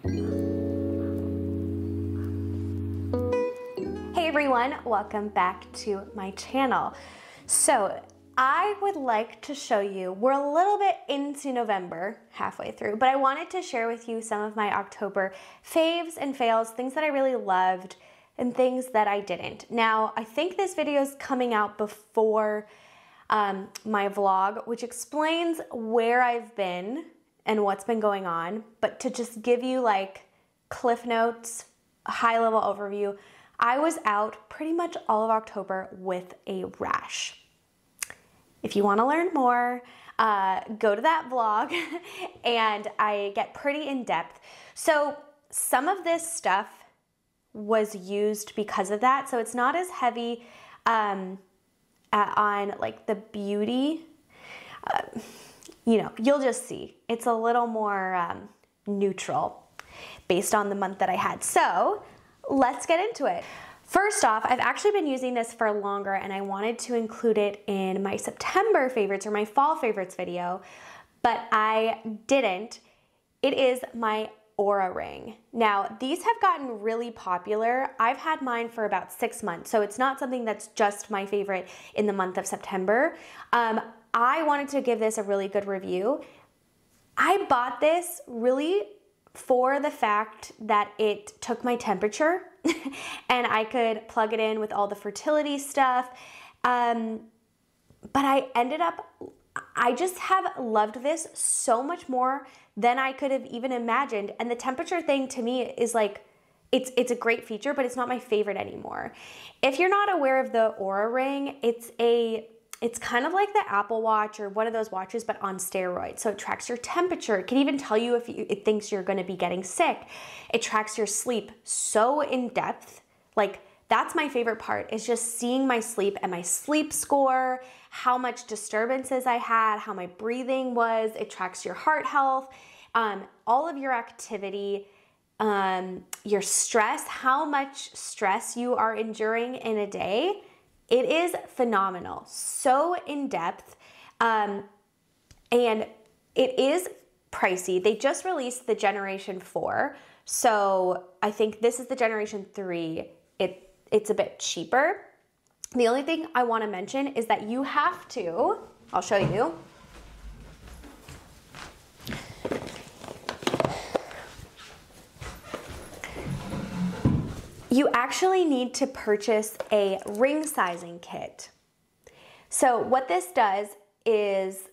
Hey everyone, welcome back to my channel. So I would like to show you, we're a little bit into November, halfway through, but I wanted to share with you some of my October faves and fails, things that I really loved and things that I didn't. Now, I think this video is coming out before my vlog, which explains where I've been and what's been going on, but to just give you like cliff notes, a high level overview, I was out pretty much all of October with a rash. If you want to learn more, go to that vlog and I get pretty in depth. So some of this stuff was used because of that. So it's not as heavy on like the beauty. You know, you'll just see. It's a little more neutral based on the month that I had. So let's get into it. First off, I've actually been using this for longer and I wanted to include it in my September favorites or my fall favorites video, but I didn't. It is my Oura ring. Now, these have gotten really popular. I've had mine for about 6 months, so it's not something that's just my favorite in the month of September. I wanted to give this a really good review. I bought this really for the fact that it took my temperature and I could plug it in with all the fertility stuff. But I ended up, I just have loved this so much more than I could have even imagined. And the temperature thing to me is like, it's a great feature, but it's not my favorite anymore. If you're not aware of the Oura ring, it's kind of like the Apple Watch or one of those watches, but on steroids. So it tracks your temperature. It can even tell you if it thinks you're going to be getting sick. It tracks your sleep so in depth. Like that's my favorite part, is just seeing my sleep and my sleep score, how much disturbances I had, how my breathing was. It tracks your heart health, all of your activity, your stress, how much stress you are enduring in a day. It is phenomenal, so in depth, and it is pricey. They just released the Generation 4, so I think this is the Generation 3. It's a bit cheaper. The only thing I want to mention is that you have to, I'll show you. You actually need to purchase a ring sizing kit. So what this does is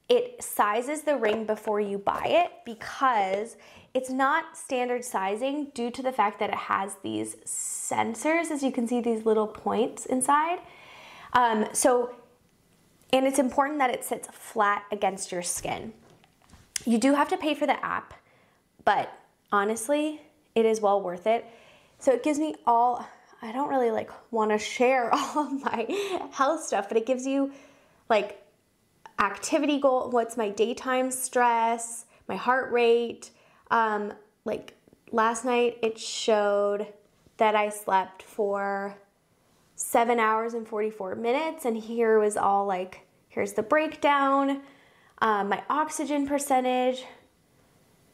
it sizes the ring before you buy it, because it's not standard sizing due to the fact that it has these sensors, as you can see, these little points inside. And it's important that it sits flat against your skin. You do have to pay for the app, but honestly, it is well worth it. So it gives me all, I don't really like want to share all of my health stuff, but it gives you like activity goal, what's my daytime stress, my heart rate. Like last night it showed that I slept for 7 hours and 44 minutes. And here was all like, here's the breakdown, my oxygen percentage.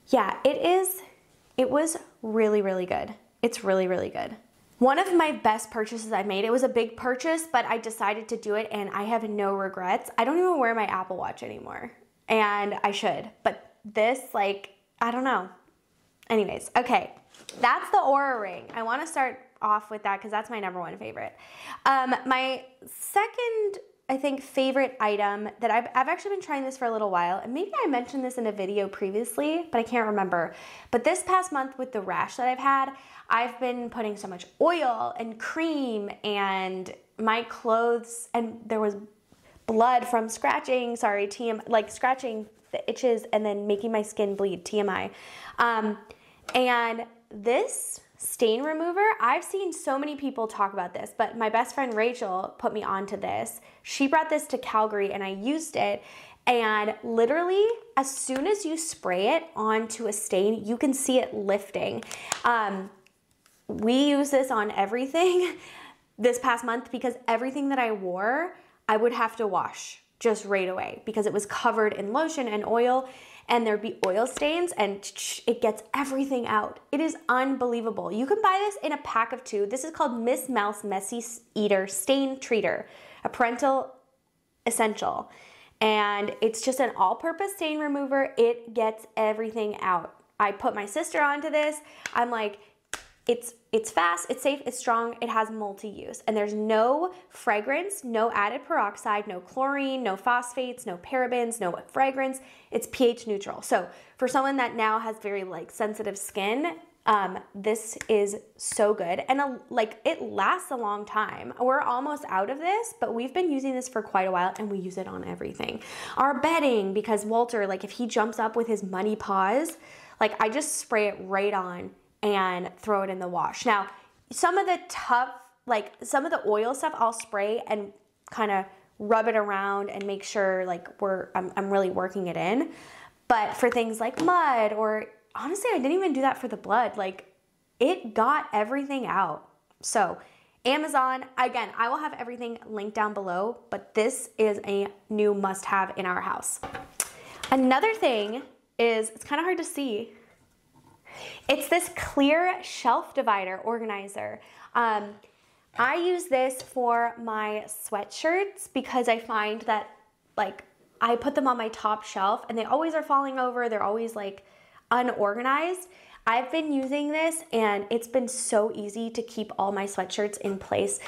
Yeah, it was really, really good. It's really, really good. One of my best purchases I made, it was a big purchase, but I decided to do it and I have no regrets. I don't even wear my Apple Watch anymore, and I should, but this, like, I don't know. Anyways, okay, that's the Oura ring. I wanna start off with that because that's my #1 favorite. My second, I think, favorite item that I've actually been trying this for a little while, and maybe I mentioned this in a video previously, but I can't remember. But this past month with the rash that I've had, I've been putting so much oil and cream and my clothes, and there was blood from scratching, sorry, like scratching the itches and then making my skin bleed, TMI. And this stain remover, I've seen so many people talk about this, but my best friend Rachel put me onto this. She brought this to Calgary and I used it, and literally as soon as you spray it onto a stain, you can see it lifting. We use this on everything this past month because everything that I wore, I would have to wash just right away because it was covered in lotion and oil. and there'd be oil stains, and it gets everything out. It is unbelievable. You can buy this in a pack of 2. This is called Miss Mouse Messy Eater Stain Treater, a parental essential. And it's just an all-purpose stain remover. It gets everything out. I put my sister onto this. I'm like, it's fast, it's safe, it's strong, it has multi-use. And there's no fragrance, no added peroxide, no chlorine, no phosphates, no parabens, no fragrance. It's pH neutral. So for someone that now has very like sensitive skin, this is so good. And like it lasts a long time. We're almost out of this, but we've been using this for quite a while and we use it on everything. Our bedding, because Walter, like if he jumps up with his muddy paws, like I just spray it right on and throw it in the wash. Now, some of the tough, like some of the oil stuff I'll spray and kind of rub it around and make sure like I'm really working it in. But for things like mud, or honestly, I didn't even do that for the blood. Like it got everything out. So Amazon, again, I will have everything linked down below, but this is a new must-have in our house. Another thing is, it's kind of hard to see, it's this clear shelf divider organizer. I use this for my sweatshirts because I find that like I put them on my top shelf and they always are falling over. They're always like unorganized. I've been using this and it's been so easy to keep all my sweatshirts in place.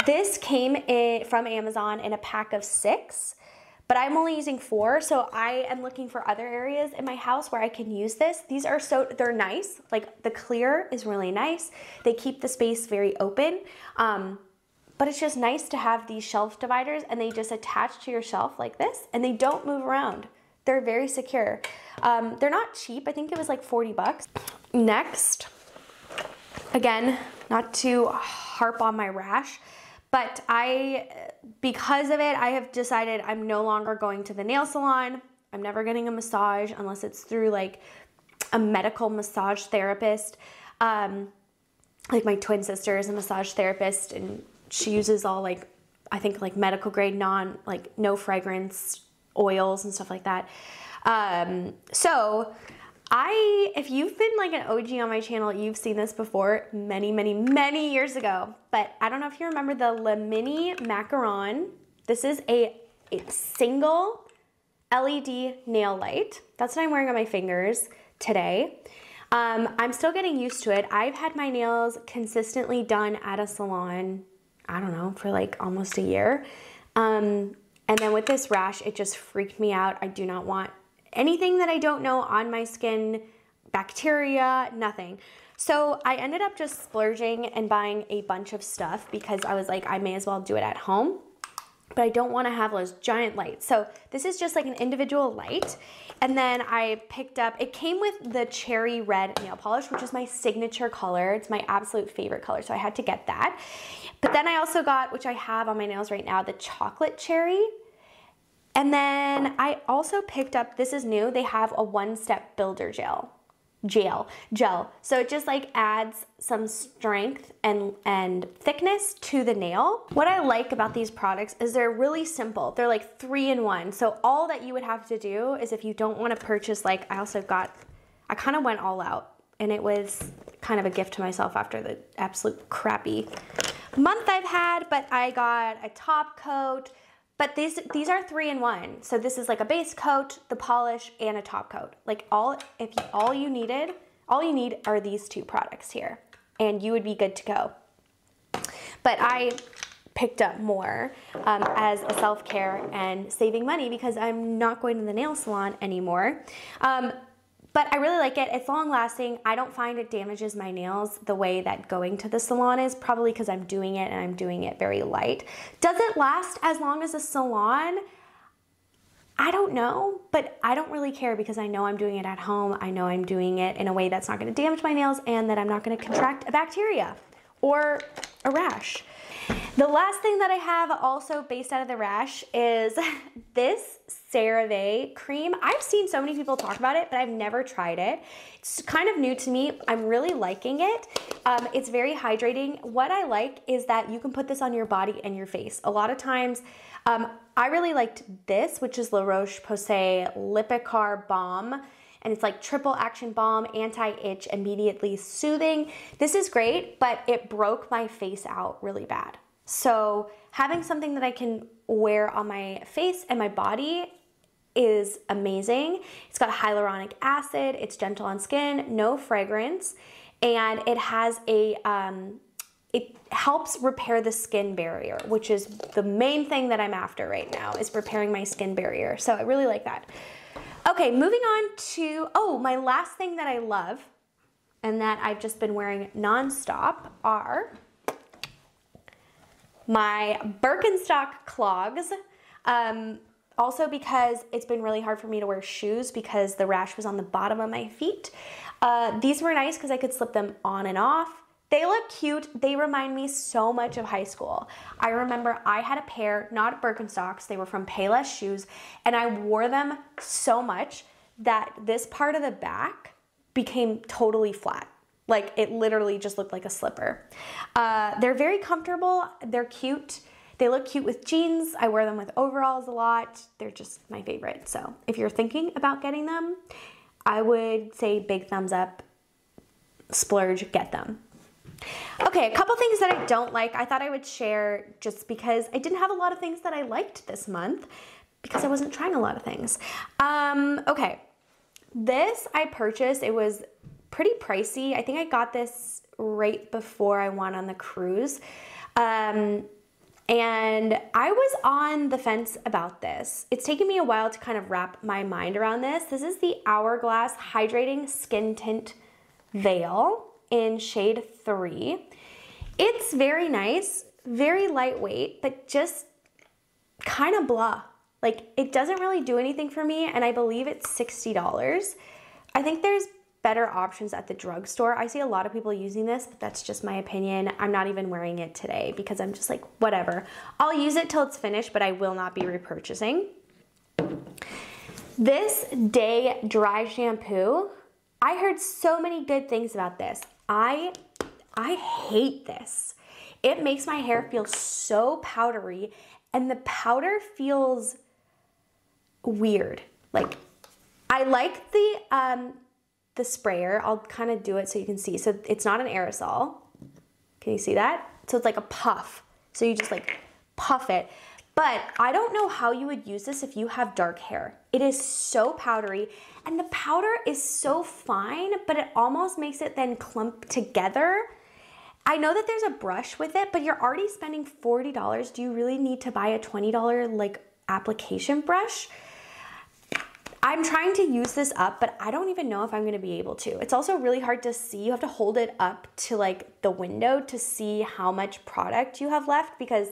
This came from Amazon in a pack of 6. But I'm only using 4, so I am looking for other areas in my house where I can use this. These are they're nice. Like the clear is really nice. They keep the space very open. But it's just nice to have these shelf dividers and they just attach to your shelf like this and they don't move around. They're very secure. They're not cheap. I think it was like 40 bucks. Next, again, not to harp on my rash, but because of it, I have decided I'm no longer going to the nail salon. I'm never getting a massage unless it's through like a medical massage therapist. Like my twin sister is a massage therapist and she uses all like, I think like medical grade, no fragrance oils and stuff like that. So if you've been like an OG on my channel, you've seen this before many, many, many years ago, but I don't know if you remember the Le Mini Macaron. This is a single LED nail light. That's what I'm wearing on my fingers today. I'm still getting used to it. I've had my nails consistently done at a salon, I don't know, for like almost a year. And then with this rash, it just freaked me out. I do not want anything that I don't know on my skin, bacteria, nothing. So I ended up just splurging and buying a bunch of stuff because I was like, I may as well do it at home, but I don't want to have those giant lights. So this is just like an individual light. And then I picked up, it came with the cherry red nail polish, which is my signature color. It's my absolute favorite color, so I had to get that. But then I also got, which I have on my nails right now, the chocolate cherry. And then I also picked up, this is new, they have a one-step builder gel. So it just like adds some strength and thickness to the nail. What I like about these products is they're really simple. They're like 3-in-1. So all that you would have to do is, if you don't want to purchase, like I kind of went all out and it was kind of a gift to myself after the absolute crappy month I've had, but I got a top coat. But these are 3-in-1. So this is like a base coat, the polish, and a top coat. Like all you need are these 2 products here, and you would be good to go. But I picked up more as a self-care and saving money because I'm not going to the nail salon anymore. But I really like it. It's long lasting. I don't find it damages my nails the way that going to the salon is, probably because I'm doing it and I'm doing it very light. Does it last as long as a salon? I don't know, but I don't really care because I know I'm doing it at home. I know I'm doing it in a way that's not going to damage my nails and that I'm not going to contract a bacteria or a rash. The last thing that I have also based out of the rash is this CereVe cream. I've seen so many people talk about it, but I've never tried it. It's kind of new to me. I'm really liking it. It's very hydrating. What I like is that you can put this on your body and your face. A lot of times I really liked this, which is La Roche-Posay Lipicar Balm. And it's like triple action balm, anti-itch, immediately soothing. This is great, but it broke my face out really bad. So having something that I can wear on my face and my body is amazing. It's got hyaluronic acid, it's gentle on skin, no fragrance, and it has a, it helps repair the skin barrier, which is the main thing that I'm after right now, is repairing my skin barrier. So I really like that. Okay, moving on to, my last thing that I love and that I've just been wearing nonstop are my Birkenstock Clogs. Also because it's been really hard for me to wear shoes because the rash was on the bottom of my feet. These were nice because I could slip them on and off. They look cute. They remind me so much of high school. I remember I had a pair, not Birkenstocks, they were from Payless Shoes, and I wore them so much that this part of the back became totally flat. Like it literally just looked like a slipper. They're very comfortable, they're cute. They look cute with jeans. I wear them with overalls a lot. They're just my favorite. So if you're thinking about getting them, I would say big thumbs up, splurge, get them. Okay, a couple things that I don't like. I thought I would share just because I didn't have a lot of things that I liked this month because I wasn't trying a lot of things. Okay, this I purchased. It was pretty pricey. I think I got this right before I went on the cruise. And I was on the fence about this. It's taken me a while to kind of wrap my mind around this. This is the Hourglass Hydrating Skin Tint Veil in shade 3. It's very nice, very lightweight, but just kind of blah. Like it doesn't really do anything for me, and I believe it's $60. I think there's better options at the drugstore. I see a lot of people using this, but that's just my opinion. I'm not even wearing it today because I'm just like, whatever. I'll use it till it's finished, but I will not be repurchasing. This Dae Dry Shampoo, I heard so many good things about this. I hate this. It makes my hair feel so powdery, and the powder feels weird. Like, I like the sprayer. I'll kind of do it so you can see. So it's not an aerosol. Can you see that? So it's like a puff. So you just like puff it. But I don't know how you would use this if you have dark hair. It is so powdery, and the powder is so fine, but it almost makes it then clump together. I know that there's a brush with it, but you're already spending $40. Do you really need to buy a $20 like application brush? I'm trying to use this up, but I don't even know if I'm gonna be able to. It's also really hard to see. You have to hold it up to like the window to see how much product you have left because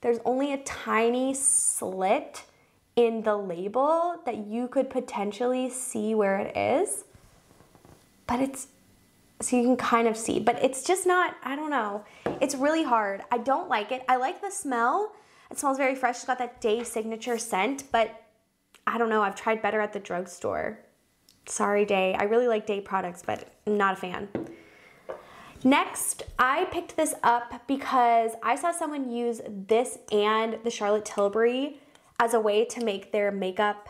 there's only a tiny slit in the label that you could potentially see where it is. But it's, so you can kind of see, but it's just not, I don't know. It's really hard. I don't like it. I like the smell. It smells very fresh. It's got that Dae signature scent, but I don't know. I've tried better at the drugstore. Sorry, Dae. I really like Dae products, but I'm not a fan. Next, I picked this up because I saw someone use this and the Charlotte Tilbury as a way to make their makeup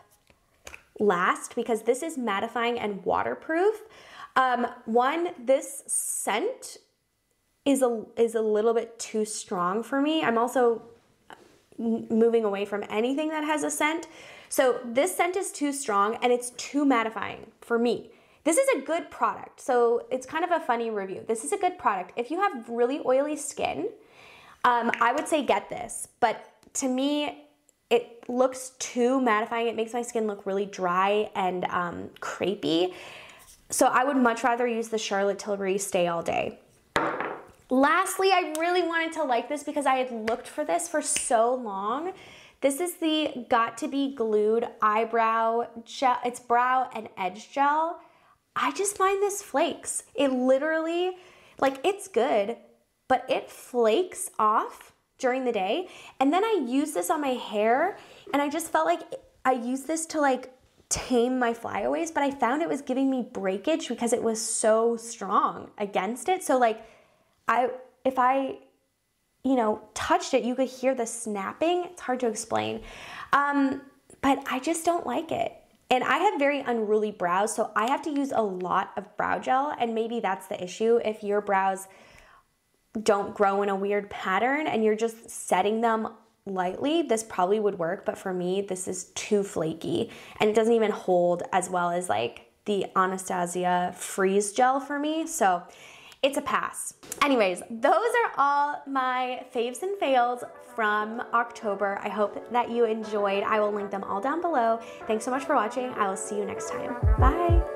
last because this is mattifying and waterproof. This scent is a little bit too strong for me. I'm also moving away from anything that has a scent. So this scent is too strong and it's too mattifying for me. This is a good product, so it's kind of a funny review. This is a good product. If you have really oily skin, I would say get this. But to me, it looks too mattifying. It makes my skin look really dry and crepey. So I would much rather use the Charlotte Tilbury Stay All Day. Lastly, I really wanted to like this because I had looked for this for so long. This is the Got To Be Glued Eyebrow Gel. It's brow and edge gel. I just find this flakes. It literally, like it's good, but it flakes off during the day. And then I use this on my hair and I just felt like I used this to like tame my flyaways, but I found it was giving me breakage because it was so strong against it. So like, if I you know, touched it, you could hear the snapping. It's hard to explain. But I just don't like it. And I have very unruly brows, so I have to use a lot of brow gel, and maybe that's the issue. If your brows don't grow in a weird pattern and you're just setting them lightly, this probably would work, but for me, this is too flaky, and it doesn't even hold as well as like the Anastasia Freeze Gel for me, so it's a pass. Anyways, those are all my faves and fails from October. I hope that you enjoyed. I will link them all down below. Thanks so much for watching. I will see you next time. Bye.